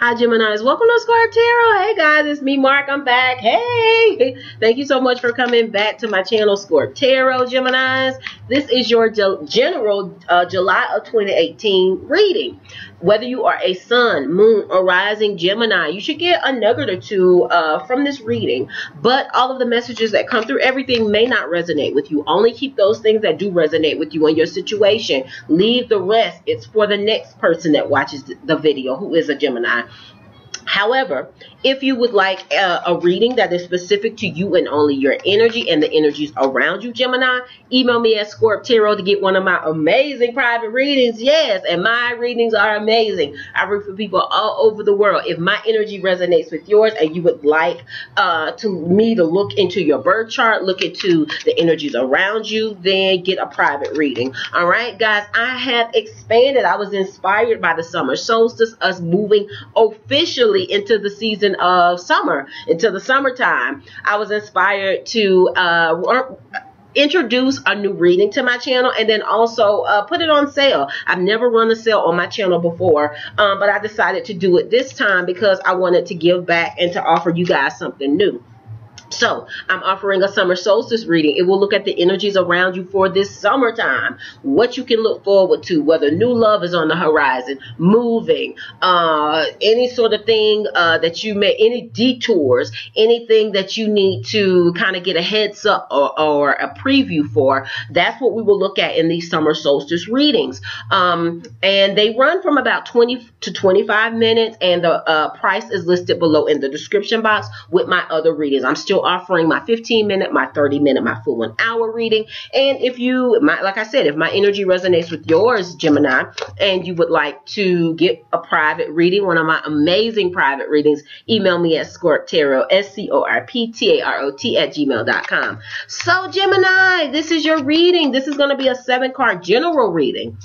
Hi Geminis, welcome to Scorp Tarot. Hey guys, it's me Mark, I'm back. Hey, thank you so much for coming back to my channel Scorp Tarot, Geminis. This is your general July of 2018 reading. Whether you are a sun, moon, or rising Gemini, you should get a nugget or two from this reading. But all of the messages that come through, everything may not resonate with you. Only keep those things that do resonate with you in your situation. Leave the rest. It's for the next person that watches the video who is a Gemini. However, if you would like a reading that is specific to you and only your energy and the energies around you, Gemini, email me at ScorpTarot to get one of my amazing private readings. Yes, and my readings are amazing. I read for people all over the world. If my energy resonates with yours and you would like me to look into your birth chart, look into the energies around you, then get a private reading. All right, guys, I have expanded. I was inspired by the summer solstice, us moving officially into the season of summer, into the summertime. I was inspired to introduce a new reading to my channel and then also put it on sale. I've never run a sale on my channel before, but I decided to do it this time because I wanted to give back and to offer you guys something new. So I'm offering a summer solstice reading. It will look at the energies around you for this summertime, what you can look forward to, whether new love is on the horizon, moving, any sort of thing that you may, any detours, anything that you need to kind of get a heads up or a preview for. That's what we will look at in these summer solstice readings. And they run from about 20 to 25 minutes, and the price is listed below in the description box with my other readings. I'm still offering my 15-minute, my 30-minute, my full 1-hour reading. And if you, like I said, if my energy resonates with yours, Gemini, and you would like to get a private reading, one of my amazing private readings, email me at ScorpTarot, ScorpTarot @gmail.com. So Gemini, this is your reading. This is going to be a 7-card general reading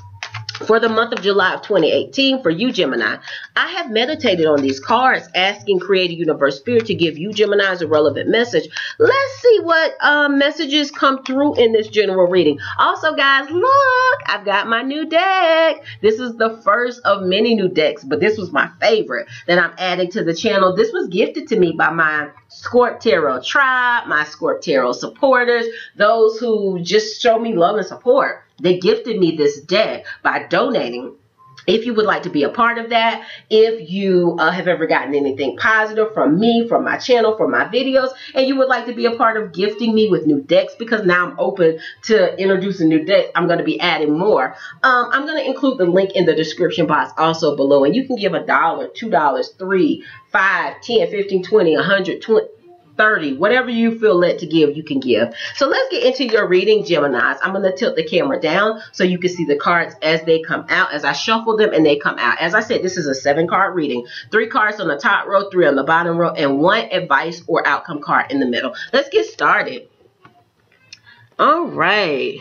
for the month of July of 2018 for you, Gemini. I have meditated on these cards, asking Creator Universe Spirit to give you, Geminis, a relevant message. Let's see what messages come through in this general reading. Also, guys, look, I've got my new deck. This is the first of many new decks, but this was my favorite that I'm adding to the channel. This was gifted to me by my Scorp Tarot tribe, my Scorp Tarot supporters, those who just show me love and support. They gifted me this deck by donating. If you would like to be a part of that, if you have ever gotten anything positive from me, from my channel, from my videos, and you would like to be a part of gifting me with new decks, because now I'm open to introducing new decks, I'm going to be adding more. I'm going to include the link in the description box also below, and you can give $1, $2, $3, $5, $10, $15, $20, $100, $20, $30, whatever you feel led to give, you can give. So let's get into your reading, Geminis. I'm going to tilt the camera down so you can see the cards as they come out, as I shuffle them and they come out. As I said, this is a 7-card reading. 3 cards on the top row, 3 on the bottom row, and 1 advice or outcome card in the middle. Let's get started. All right.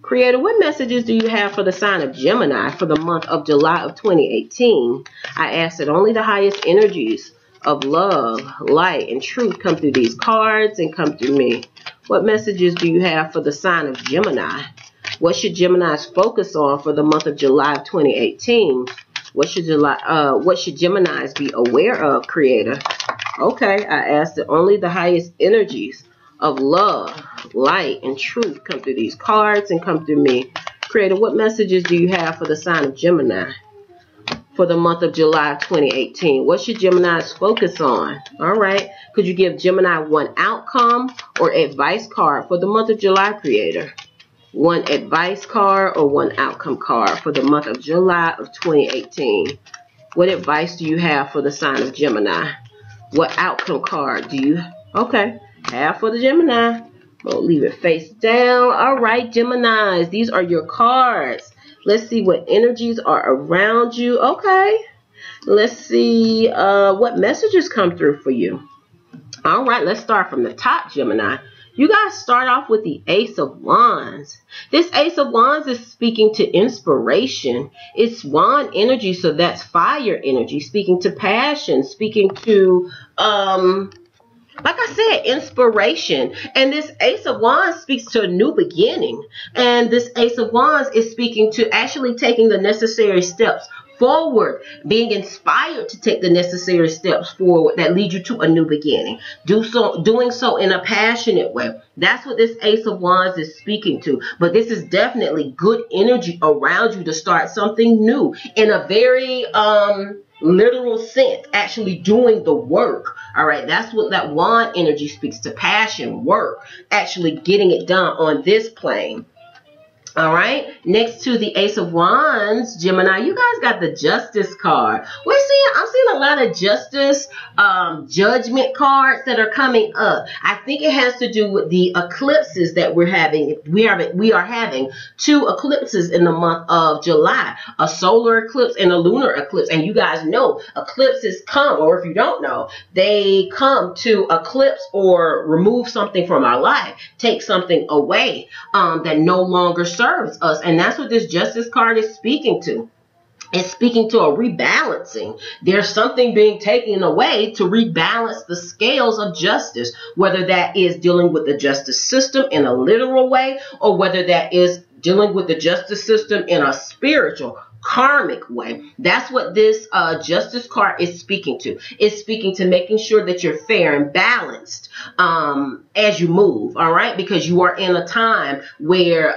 Creator, what messages do you have for the sign of Gemini for the month of July of 2018? I ask that only the highest energies of love, light, and truth come through these cards and come through me. What messages do you have for the sign of Gemini? What should Geminis focus on for the month of July of 2018? What should Geminis be aware of, Creator? Okay, I asked that only the highest energies of love, light, and truth come through these cards and come through me. Creator, what messages do you have for the sign of Gemini for the month of July of 2018? What should Geminis focus on? All right. Could you give Gemini 1 outcome or advice card for the month of July, Creator? 1 advice card or 1 outcome card for the month of July of 2018. What advice do you have for the sign of Gemini? What outcome card do you, have for the Gemini? We'll leave it face down. All right, Geminis, these are your cards. Let's see what energies are around you. Okay. Let's see what messages come through for you. All right, let's start from the top, Gemini. You guys start off with the Ace of Wands. This Ace of Wands is speaking to inspiration. It's wand energy, so that's fire energy, speaking to passion, speaking to like I said, inspiration. And this Ace of Wands speaks to a new beginning. And this Ace of Wands is speaking to actually taking the necessary steps forward, being inspired to take the necessary steps forward that lead you to a new beginning. Doing so in a passionate way. That's what this Ace of Wands is speaking to. But this is definitely good energy around you to start something new in a very literal sense, actually doing the work. All right, that's what that wand energy speaks to. Passion, work, actually getting it done on this plane. All right, next to the Ace of Wands, Gemini, you guys got the Justice card. I'm seeing a lot of justice, judgment cards that are coming up. I think it has to do with the eclipses that we're having. We are having 2 eclipses in the month of July, a solar eclipse and a lunar eclipse. And you guys know eclipses come, or if you don't know, they come to eclipse or remove something from our life, take something away that no longer serves us. And that's what this Justice card is speaking to. It's speaking to a rebalancing. There's something being taken away to rebalance the scales of justice, whether that is dealing with the justice system in a literal way, or whether that is dealing with the justice system in a spiritual, karmic way. That's what this Justice card is speaking to. It's speaking to making sure that you're fair and balanced as you move, all right? Because you are in a time where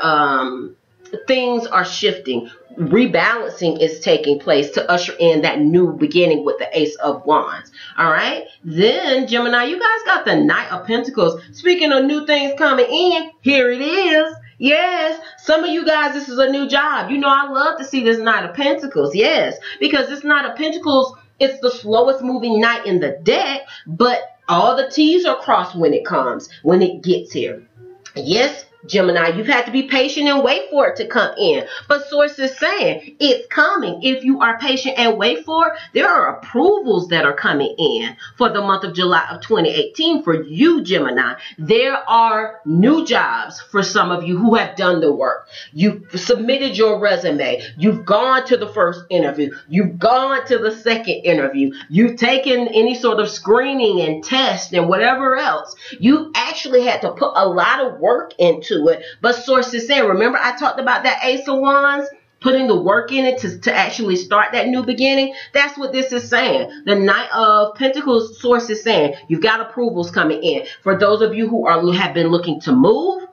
things are shifting. Rebalancing is taking place to usher in that new beginning with the Ace of Wands. All right. Then, Gemini, you guys got the Knight of Pentacles. Speaking of new things coming in, here it is. Yes, some of you guys, this is a new job. You know, I love to see this Knight of Pentacles. Yes, because this Knight of Pentacles, it's the slowest moving knight in the deck, but all the T's are crossed when it gets here. Yes, Gemini, you've had to be patient and wait for it to come in. But Source is saying it's coming. If you are patient and wait for it, there are approvals that are coming in for the month of July of 2018 for you, Gemini. There are new jobs for some of you who have done the work. You've submitted your resume. You've gone to the first interview. You've gone to the second interview. You've taken any sort of screening and test and whatever else. You actually had to put a lot of work into it. But Source is saying, remember I talked about that Ace of Wands, putting the work in it to actually start that new beginning? That's what this is saying. The Knight of Pentacles, Source is saying, you've got approvals coming in. For those of you who have been looking to move,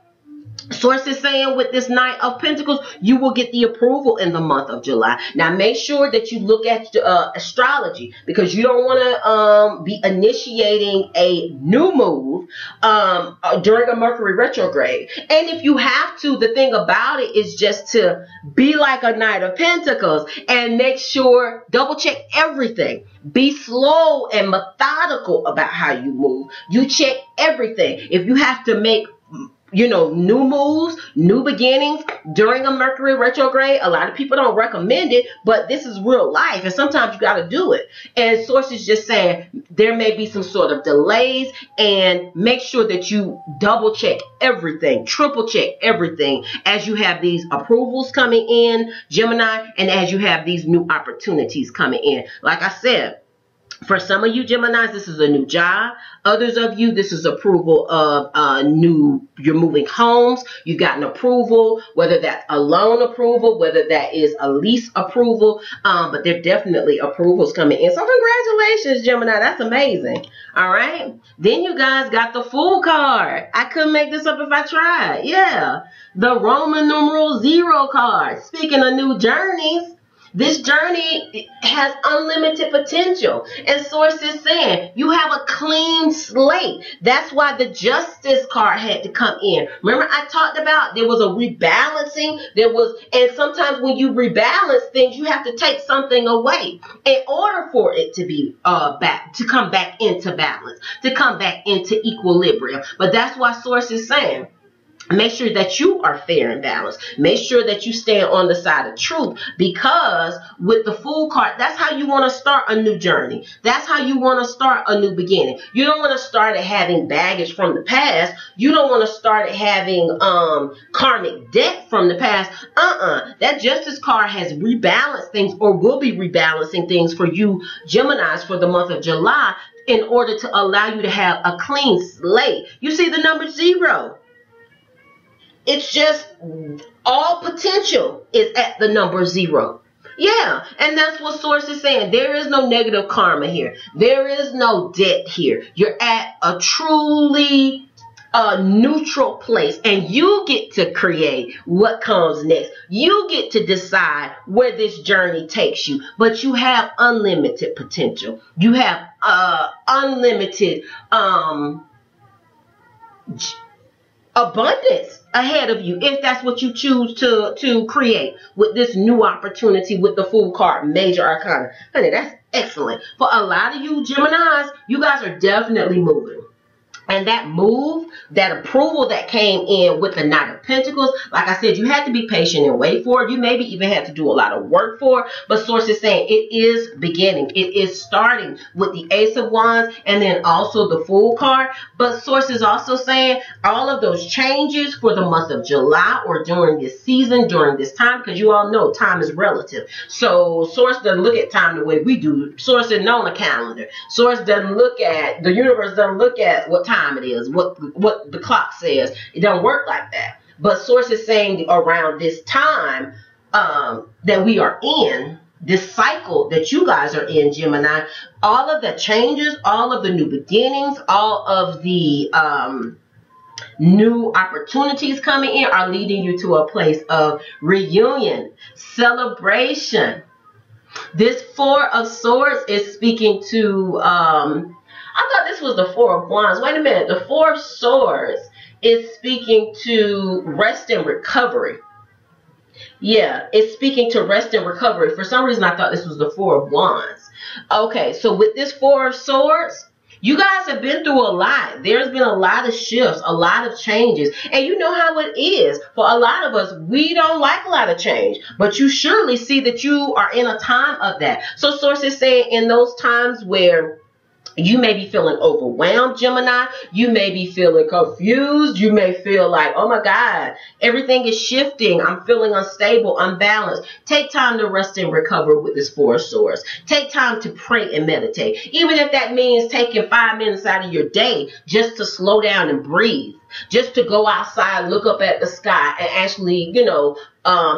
Source is saying with this Knight of Pentacles, you will get the approval in the month of July. Now, make sure that you look at astrology, because you don't want to be initiating a new move during a Mercury retrograde. And if you have to, the thing about it is just to be like a Knight of Pentacles and make sure, double check everything. Be slow and methodical about how you move. You check everything. If you have to make new moves, new beginnings during a Mercury retrograde, a lot of people don't recommend it, but this is real life, and sometimes you got to do it. And Source is just saying there may be some sort of delays, and make sure that you double check everything, triple check everything as you have these approvals coming in, Gemini, and as you have these new opportunities coming in. Like I said, for some of you Geminis, this is a new job. Others of you, this is approval of you're moving homes. You've gotten approval, whether that's a loan approval, whether that is a lease approval, but there are definitely approvals coming in. So congratulations, Gemini. That's amazing. All right. Then you guys got the Fool card. I couldn't make this up if I tried. Yeah. The Roman numeral 0 card. Speaking of new journeys, this journey has unlimited potential. And Source is saying you have a clean slate. That's why the Justice card had to come in. Remember I talked about there was a rebalancing. And sometimes when you rebalance things, you have to take something away in order for it to be to come back into balance, to come back into equilibrium. But that's why Source is saying, make sure that you are fair and balanced. Make sure that you stand on the side of truth, because with the Fool card, that's how you want to start a new journey. That's how you want to start a new beginning. You don't want to start it having baggage from the past. You don't want to start it having karmic debt from the past. That Justice card has rebalanced things, or will be rebalancing things for you Geminis for the month of July, in order to allow you to have a clean slate. You see the number 0. It's just all potential is at the number 0. Yeah, and that's what Source is saying. There is no negative karma here. There is no debt here. You're at a truly neutral place, and you get to create what comes next. You get to decide where this journey takes you, but you have unlimited potential. You have unlimited abundance ahead of you if that's what you choose to create with this new opportunity with the Fool card, Major Arcana. Honey, that's excellent. For a lot of you Geminis, you guys are definitely moving. And that move, that approval that came in with the Knight of Pentacles, like I said, you had to be patient and wait for it. You maybe even had to do a lot of work for it. But Source is saying it is beginning. It is starting with the Ace of Wands and then also the Fool card. But Source is also saying all of those changes for the month of July or during this season, during this time, because you all know time is relative. So Source doesn't look at time the way we do. Source isn't on a calendar. Source doesn't look at, the universe doesn't look at what time it is, what the clock says. It doesn't work like that. But Source is saying around this time that we are in, this cycle that you guys are in, Gemini, all of the changes, all of the new beginnings, all of the new opportunities coming in are leading you to a place of reunion, celebration. This Four of Swords is speaking to I thought this was the Four of Wands. Wait a minute. The Four of Swords is speaking to rest and recovery. Yeah, it's speaking to rest and recovery. For some reason, I thought this was the Four of Wands. Okay, so with this Four of Swords, you guys have been through a lot. There's been a lot of shifts, a lot of changes. And you know how it is. For a lot of us, we don't like a lot of change. But you surely see that you are in a time of that. So Source is saying in those times where you may be feeling overwhelmed, Gemini. You may be feeling confused. You may feel like, oh my God, everything is shifting. I'm feeling unstable, unbalanced. Take time to rest and recover with this Four of Swords. Take time to pray and meditate. Even if that means taking 5 minutes out of your day just to slow down and breathe. Just to go outside, look up at the sky, and actually, you know,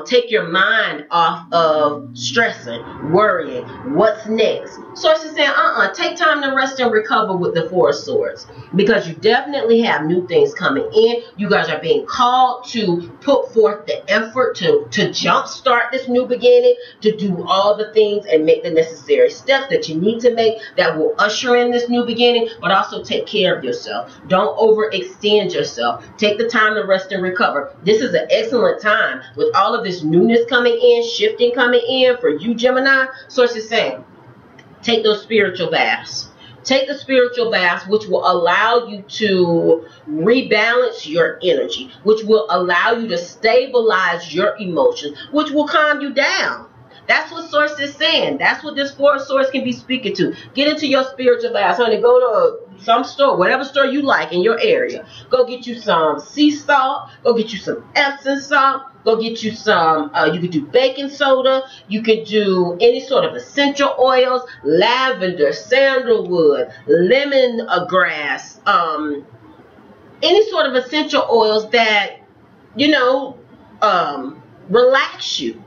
take your mind off of stressing, worrying, what's next. Source is saying, take time to rest and recover with the Four of Swords. Because you definitely have new things coming in. You guys are being called to put forth the effort to jumpstart this new beginning, to do all the things and make the necessary steps that you need to make that will usher in this new beginning, but also take care of yourself. Don't overextend yourself. Take the time to rest and recover. This is an excellent time with all of this newness coming in, shifting coming in for you, Gemini. Source is saying, take those spiritual baths. Take the spiritual baths, which will allow you to rebalance your energy, which will allow you to stabilize your emotions, which will calm you down. That's what Source is saying. That's what this Four of Swords can be speaking to. Get into your spiritual baths, honey. Go to some store, whatever store you like in your area. Go get you some sea salt. Go get you some Epsom salt. Go get you some, you could do baking soda. You could do any sort of essential oils, lavender, sandalwood, lemongrass, any sort of essential oils that, you know, relax you.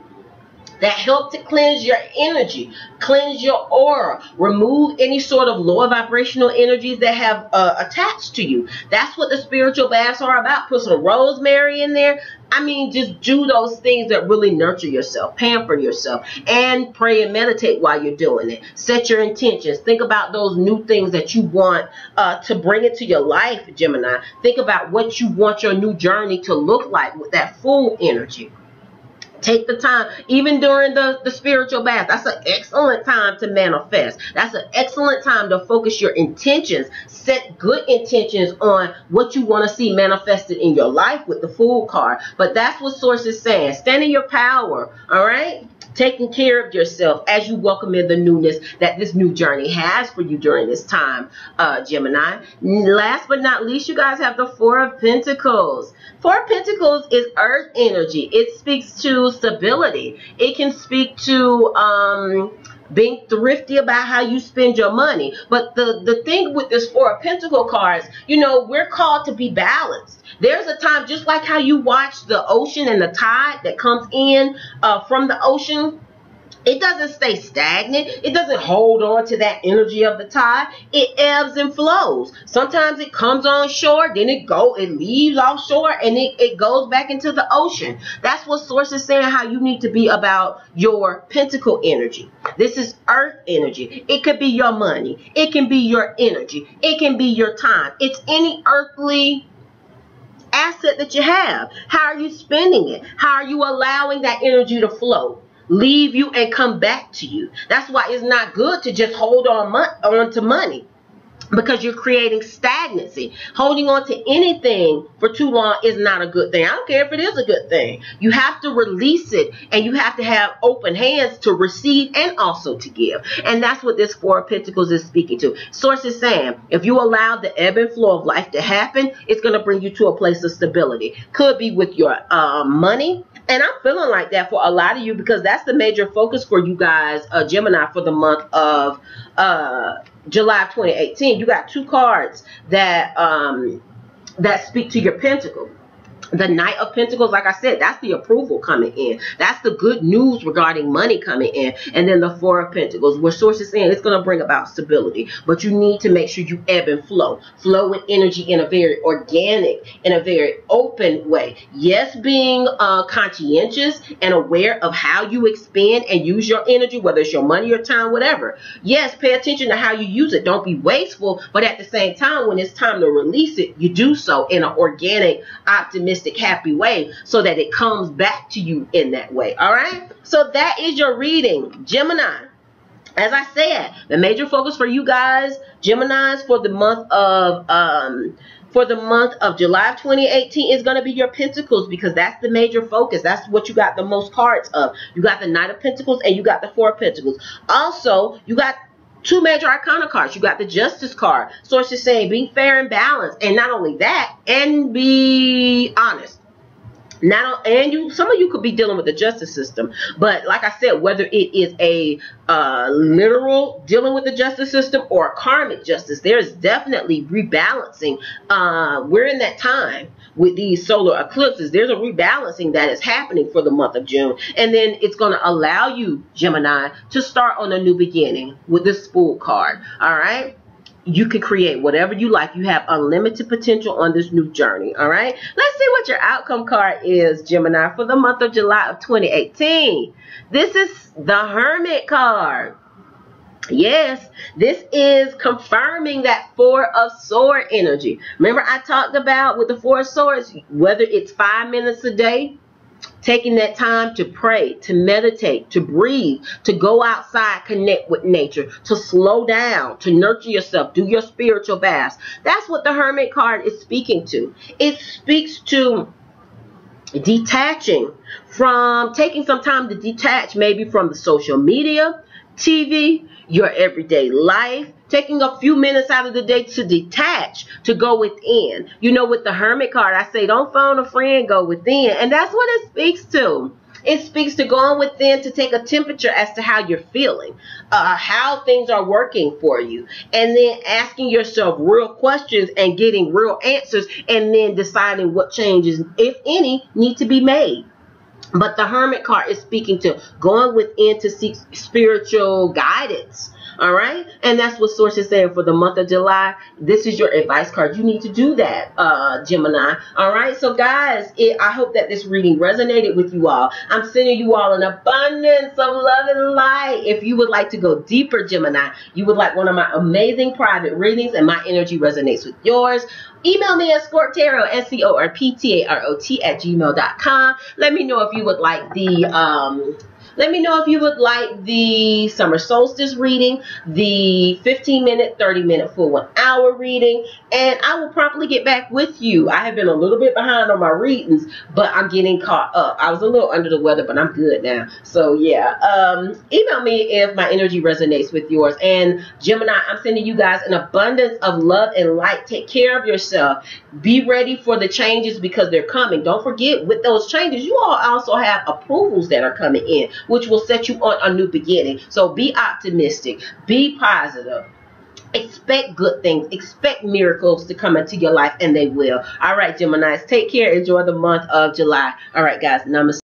That help to cleanse your energy, cleanse your aura, remove any sort of lower vibrational energies that have attached to you. That's what the spiritual baths are about. Put some rosemary in there. I mean, just do those things that really nurture yourself, pamper yourself, and pray and meditate while you're doing it. Set your intentions. Think about those new things that you want to bring into your life, Gemini. Think about what you want your new journey to look like with that full energy. Take the time, even during the spiritual bath. That's an excellent time to manifest. That's an excellent time to focus your intentions. Set good intentions on what you want to see manifested in your life with the Fool card. But that's what Source is saying. Stand in your power, all right? Taking care of yourself as you welcome in the newness that this new journey has for you during this time, Gemini. Last but not least, you guys have the Four of Pentacles. Four of Pentacles is earth energy. It speaks to stability. It can speak to being thrifty about how you spend your money. But the thing with this Four of Pentacles cards, you know, we're called to be balanced. There's a time, just like how you watch the ocean and the tide that comes in from the ocean. It doesn't stay stagnant. It doesn't hold on to that energy of the tide. It ebbs and flows. Sometimes it comes on shore, then it leaves offshore, and it goes back into the ocean. That's what Source is saying, how you need to be about your pentacle energy. This is earth energy. It could be your money. It can be your energy. It can be your time. It's any earthly asset that you have. How are you spending it? How are you allowing that energy to flow, leave you, and come back to you? That's why it's not good to just hold on to money, because you're creating stagnancy. Holding on to anything for too long is not a good thing. I don't care if it is a good thing. You have to release it, and you have to have open hands to receive and also to give. And that's what this Four of Pentacles is speaking to. Source is saying, if you allow the ebb and flow of life to happen, it's going to bring you to a place of stability. Could be with your money. And I'm feeling like that for a lot of you, because that's the major focus for you guys, Gemini, for the month of July of 2018. You got two cards that that speak to your pentacle. The Knight of Pentacles, like I said, that's the approval coming in. That's the good news regarding money coming in. And then the Four of Pentacles, where Source is saying it's going to bring about stability. But you need to make sure you ebb and flow. Flow with energy in a very organic, in a very open way. Yes, being conscientious and aware of how you expend and use your energy, whether it's your money or time, whatever. Yes, pay attention to how you use it. Don't be wasteful. But at the same time, when it's time to release it, you do so in an organic, optimistic, happy way, so that it comes back to you in that way. All right, so that is your reading, Gemini. As I said, the major focus for you guys, Geminis, for the month of July of 2018 is going to be your Pentacles, because that's the major focus. That's what you got the most cards of. You got the Knight of Pentacles and you got the Four of Pentacles. Also, you got two major arcana cards. You got the Justice card. Source is saying be fair and balanced, and not only that, and be honest. Some of you could be dealing with the justice system, but like I said, whether it is a literal dealing with the justice system or karmic justice, there is definitely rebalancing. We're in that time with these solar eclipses. There's a rebalancing that is happening for the month of June, and then it's going to allow you, Gemini, to start on a new beginning with this Fool card. All right, you can create whatever you like. You have unlimited potential on this new journey. All right, let's see what your outcome card is, Gemini, for the month of July of 2018. This is the Hermit card. Yes, this is confirming that Four of Swords energy. Remember, I talked about with the Four of Swords, whether it's 5 minutes a day, taking that time to pray, to meditate, to breathe, to go outside, connect with nature, to slow down, to nurture yourself, do your spiritual baths. That's what the Hermit card is speaking to. It speaks to detaching from, taking some time to detach maybe from the social media, TV, your everyday life, taking a few minutes out of the day to detach, to go within. You know, with the Hermit card, I say don't phone a friend, go within. And that's what it speaks to. It speaks to going within to take a temperature as to how you're feeling, how things are working for you, and then asking yourself real questions and getting real answers, and then deciding what changes, if any, need to be made. But the Hermit card is speaking to going within to seek spiritual guidance. All right, and that's what Source is saying for the month of July. This is your advice card. You need to do that, Gemini. All right, so guys, I hope that this reading resonated with you all. I'm sending you all an abundance of love and light. If you would like to go deeper, Gemini, you would like one of my amazing private readings, and my energy resonates with yours, email me at ScorpTarot, ScorpTarot @gmail.com. Let me know if you would like the summer solstice reading, the 15-minute, 30-minute, full 1 hour reading, and I will promptly get back with you. I have been a little bit behind on my readings, but I'm getting caught up. I was a little under the weather, but I'm good now. So yeah, email me if my energy resonates with yours. And Gemini, I'm sending you guys an abundance of love and light. Take care of yourself. Be ready for the changes, because they're coming. Don't forget, with those changes, you all also have approvals that are coming in, which will set you on a new beginning. So be optimistic, be positive, expect good things, expect miracles to come into your life, and they will. All right, Geminis, take care. Enjoy the month of July. All right, guys, namaste.